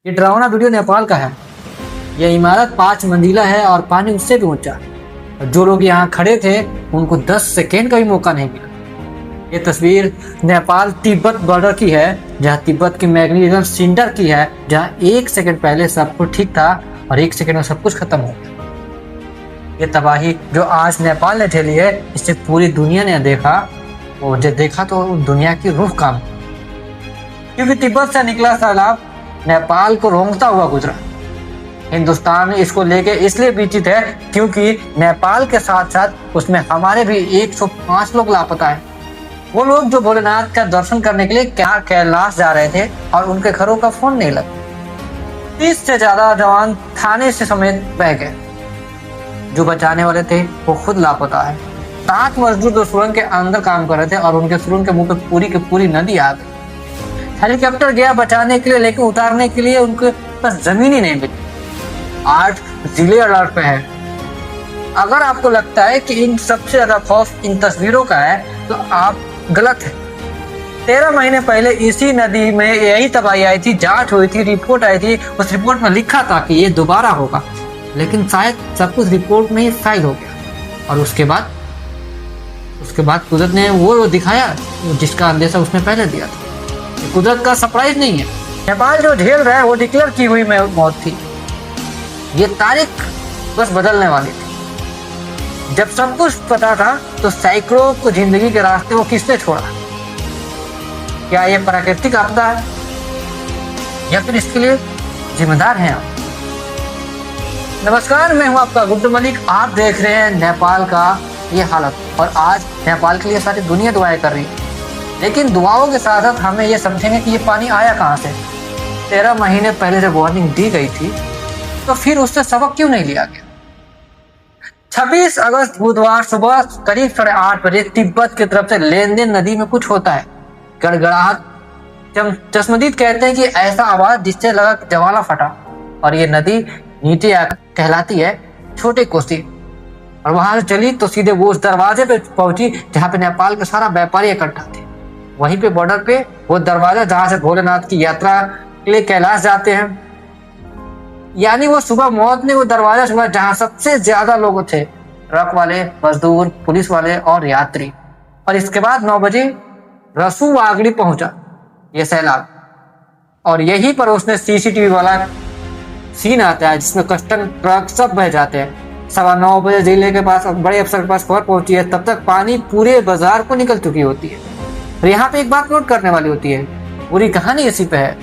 ये डरावना वीडियो नेपाल का है। यह इमारत 5 मंजिला है और पानी उससे भी ऊंचा है। जो लोग यहाँ खड़े थे उनको 10 सेकेंड का भी मौका नहीं मिला। ये तस्वीर नेपाल तिब्बत बॉर्डर की है, जहाँ तिब्बत की मैग्नीफिसेंट सेंटर की है, जहाँ 1 सेकेंड पहले सब कुछ ठीक था और 1 सेकेंड में सब कुछ खत्म हो गया। ये तबाही जो आज नेपाल ने झेली है, इससे पूरी दुनिया ने देखा, और जब देखा तो दुनिया की रूह काम, क्योंकि तिब्बत से निकला सैलाब नेपाल को रोंगता हुआ गुजरा। हिंदुस्तान इसको लेके इसलिए विचित है क्योंकि नेपाल के साथ साथ उसमें हमारे भी 105 लोग लापता है। वो लोग जो भोलेनाथ का दर्शन करने के लिए कैलाश जा रहे थे और उनके घरों का फोन नहीं लगा। 30 से ज्यादा जवान थाने से समेत बह गए। जो बचाने वाले थे वो खुद लापता है। 7 मजदूर जो सुरंग के अंदर काम कर रहे थे और उनके सुरंग के मुंह पे पूरी की पूरी नदी आ गई। हेलीकॉप्टर गया बचाने के लिए, लेकिन उतारने के लिए उनके पास जमीन ही नहीं मिली। 8 जिले अलर्ट पे है। अगर आपको लगता है कि इन सबसे ज्यादा खौफ इन तस्वीरों का है तो आप गलत है। 13 महीने पहले इसी नदी में यही तबाही आई थी, जांच हुई थी, रिपोर्ट आई थी। उस रिपोर्ट में लिखा था कि ये दोबारा होगा, लेकिन शायद सब कुछ रिपोर्ट में ही फाइल हो गया। और उसके बाद कुदरत ने वो दिखाया जिसका अंदेशा उसने पहले दिया था। कुदरत का सरप्राइज नहीं है। नेपाल जो झेल रहा है वो डिक्लेयर की हुई मौत थी। ये तारीख बस बदलने वाली थी। जब सब कुछ पता था तो सैकड़ों को जिंदगी के रास्ते वो किसने छोड़ा? क्या ये प्राकृतिक आपदा है या फिर इसके लिए जिम्मेदार हैं आप? नमस्कार, मैं हूं आपका गुड्डू मलिक। आप देख रहे हैं नेपाल का ये हालत, और आज नेपाल के लिए सारी दुनिया दुआएं कर रही है। लेकिन दुआओं के साथ साथ हमें ये समझेंगे कि ये पानी आया कहाँ से। 13 महीने पहले जब वार्निंग दी गई थी तो फिर उससे सबक क्यों नहीं लिया गया? 26 अगस्त बुधवार सुबह करीब 8:30 बजे तिब्बत की तरफ से लेनदेन नदी में कुछ होता है। गड़गड़ाहट। चश्मदीद कहते हैं कि ऐसा आवाज जिससे लगा ज्वाला फटा। और ये नदी नीचे कहलाती है छोटे कोसी, और वहां से चली तो सीधे वो उस दरवाजे पे पहुंची जहाँ पे नेपाल के सारा व्यापारी इकट्ठा थे। वहीं पे बॉर्डर पे वो दरवाजा जहां से भोलेनाथ की यात्रा के लिए कैलाश जाते हैं। यानी वो सुबह मौत ने वो दरवाजा छुआ जहां सबसे ज्यादा लोग थे, ट्रक वाले, मजदूर, पुलिस वाले और यात्री। और इसके बाद 9 बजे रसूआगड़ी पहुंचा ये सैलाब, और यहीं पर उसने सीसीटीवी वाला सीन आता है जिसमें कस्टम ट्रक सब बह जाते हैं। 9:15 बजे जिले के पास बड़े अफसर के पास खबर पहुंची है, तब तक पानी पूरे बाजार को निकल चुकी होती है। और यहाँ पे एक बात नोट करने वाली होती है, पूरी कहानी इसी पे है।